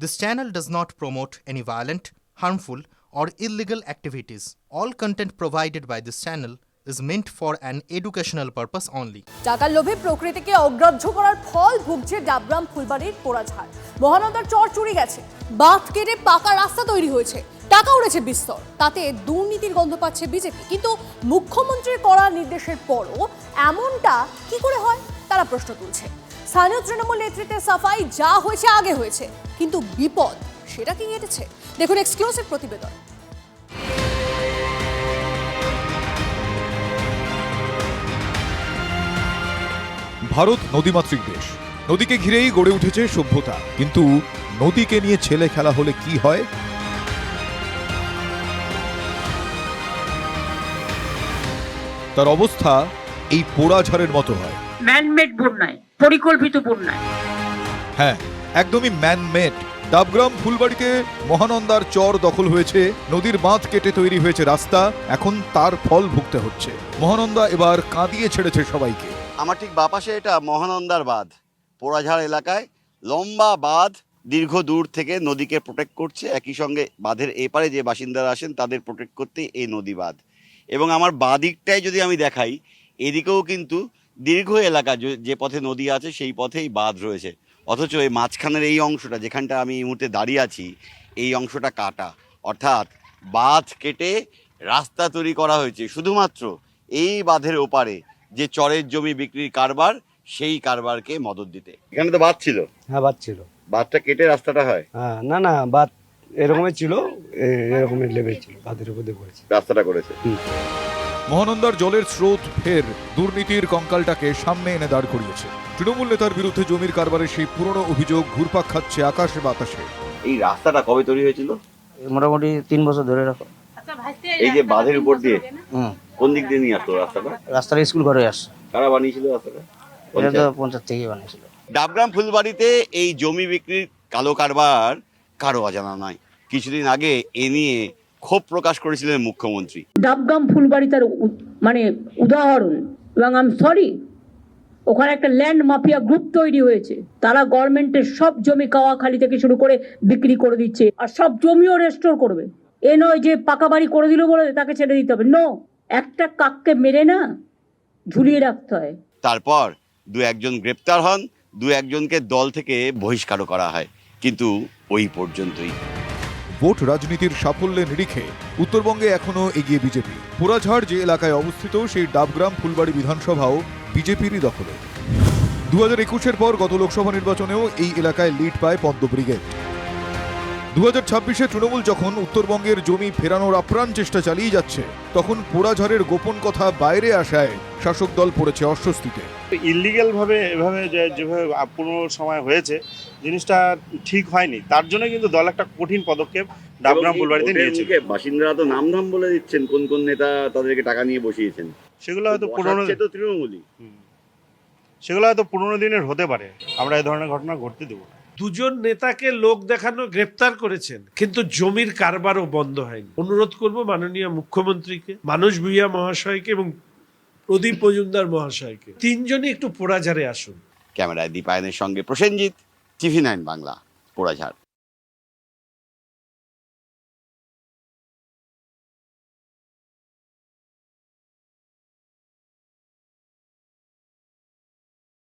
This channel does not promote any violent, harmful, or illegal activities. All content provided by this channel is meant for an educational purpose only. টাকার লোভে প্রকৃতিকে অগ্রাহ্য করার ফল ভুগছে ডাবগ্রাম ফুলবাড়ির পোড়াঝাড়। মহানন্দার চর চুরি গেছে, বাঁধ কেটে পাকা রাস্তা তৈরি হয়েছে, টাকা উড়েছে বিস্তর। তাতে দুর্নীতির গন্ধ পাচ্ছে বিজেপি। কিন্তু মুখ্যমন্ত্রীর কড়া নির্দেশের পরও এমনটা কি করে হয় তারা প্রশ্ন তুলছে। স্থানীয় তৃণমূল নেতৃত্বে সাফাই, যা হয়েছে আগে হয়েছে, কিন্তু বিপদ সেটা কি ঘটেছে? দেখুন এক্সক্লুসিভ প্রতিবেদন। ভারত নদীমাতৃক দেশ, নদীকে ঘিরেই গড়ে উঠেছে সভ্যতা। কিন্তু নদীকে নিয়ে ছেলে খেলা হলে কি হয়? তার অবস্থা এই পোড়াঝাড়ের মতো হয়। ম্যানমেড বন্যায়, পরিকল্পিত বন্যায়। হ্যাঁ, একদমই ম্যানমেড। ডাবগ্রাম ফুলবাড়িতে মহানন্দার চর দখল হয়েছে, নদীর বাঁধ কেটে তৈরি হয়েছে রাস্তা। এখন তার ফল ভুগতে হচ্ছে। মহানন্দা এবার কাঁদিয়ে ছেড়েছে সবাইকে। আমার ঠিক বাপাশে এটা মহানন্দার বাঁধ, পোড়াঝাড় এলাকায় লম্বা বাঁধ, দীর্ঘ দূর থেকে নদীকে প্রোটেক্ট করছে। একই সঙ্গে বাঁধের এপারে যে বাসিন্দারা আসেন তাদের প্রোটেক্ট করতে এই নদী বাঁধ। এবং আমার বাঁদিকটাই যদি আমি দেখাই, এদিকেও কিন্তু দীর্ঘ এলাকা, যে পথে নদী আছে সেই পথেই বাঁধ রয়েছে। অথচ এই মাঝখানের এই অংশটা, যেখানটা আমি এই মুহূর্তে দাঁড়িয়ে আছি, এই অংশটা কাটা। অর্থাৎ বাঁধ কেটে রাস্তা তৈরি করা হয়েছে শুধুমাত্র এই বাঁধের ওপারে যে চরের জমি বিক্রির কারবার, সেই কারবারকে মদত দিতে। এখানে তো বাঁধ ছিল। হ্যাঁ, বাদ ছিল। বাঁধটা কেটে রাস্তাটা হয়। হ্যাঁ, না বাদ এরকমই ছিল, এরকমই লেভেল ছিল, বাদের উপর দিয়ে করেছে, রাস্তাটা করেছে। মহানন্দার জলের স্রোত ফের দুর্নীতির কঙ্কালটাকে সামনে এনে দাঁড় করিয়েছে। তৃণমূল নেতার বিরুদ্ধে জমির কারবারের সেই পুরনো অভিযোগ ঘুরপাক খাচ্ছে আকাশে বাতাসে। এই রাস্তাটা কবে তৈরি হয়েছিল? মোটামুটি 3 বছর ধরে রাখো। এই যে বাঁধের উপর দিয়ে কোন দিক দিয়ে নিয়ে আসতো রাস্তাটা? রাস্তাটা স্কুল ঘরে আসছে। কারা বানিয়েছিল রাস্তাটা? এটা তো পঞ্চায়েত থেকেই বানিয়েছিল। ডাবগ্রাম ফুলবাড়িতে এই জমি বিক্রির কালো কারবার কারো অজানা নয়। কিছুদিন আগে এ নিয়ে ক্ষোভ প্রকাশ করেছিলেন মুখ্যমন্ত্রী। ডাবগ্রাম ফুলবাড়ি তার মানে উদাহরণ। এবং আই এম সরি, ওখানে একটা ল্যান্ড মাফিয়া গ্রুপ তৈরি হয়েছে। তারা গভর্নমেন্টের সব জমি কাওয়াখালি থেকে শুরু করে বিক্রি করে দিচ্ছে, আর সব জমিও রেস্টোর করবে। এ নয় যে পাকা বাড়ি করে দিল বলে তাকে ছেড়ে দিতে হবে। নো, একটা কাককে মেরে না ঝুলিয়ে রাখতে হয়। তারপর 2-1 জন গ্রেপ্তার হন, 2-1 জনকে দল থেকে বহিষ্কারও করা হয়, কিন্তু ওই পর্যন্তই। ভোট রাজনীতির সাফল্যের নিরিখে উত্তরবঙ্গে এখনো এগিয়ে বিজেপি। পোড়াঝাড় যে এলাকায় অবস্থিত, সেই ডাবগ্রাম ফুলবাড়ি বিধানসভাও বিজেপিরই দখলে। 2021-এর পর গত লোকসভা নির্বাচনেও এই এলাকায় লিড পায় পদ্ম ব্রিগেড। 2026-এ তৃণমূল যখন উত্তরবঙ্গের জমি ফেরানোর আপ্রাণ চেষ্টা চালিয়ে যাচ্ছে, তখন পোড়াঝাড়ের গোপন কথা বাইরে আসায় শাসক দল পড়েছে অস্বস্তিতে। ইলিগ্যাল ভাবে এভাবে যেভাবে পুরো সময় হয়েছে, জিনিসটা ঠিক হয়নি। তার জন্য কিন্তু দল একটা কঠিন পদক্ষেপ ডাবগ্রাম ফুলবাড়িতে নিয়েছে। বাসিন্দারা তো নাম বলে দিচ্ছেন কোন কোন নেতা তাদেরকে টাকা নিয়ে বসিয়েছেন। সেগুলো হয়তো পুরনো, তৃণমূলই সেগুলো হয়তো পুরোনো দিনের হতে পারে। আমরা এই ধরনের ঘটনা ঘটতে দেবো না। 2 নেতাকে লোক দেখানো গ্রেপ্তার করেছেন, কিন্তু জমির কারবারও বন্ধ হয়নি। অনুরোধ করব মাননীয় মুখ্যমন্ত্রীকে, মানস ভূঁইয়া মহাশয়কে এবং প্রদীপ মজুমদার মহাশয়কে, 3 জনই একটু পোড়াঝাড়ে আসুন। ক্যামেরায় দীপায়নের সঙ্গে প্রসেনজিৎ, TV9 বাংলা, পোড়াঝাড়।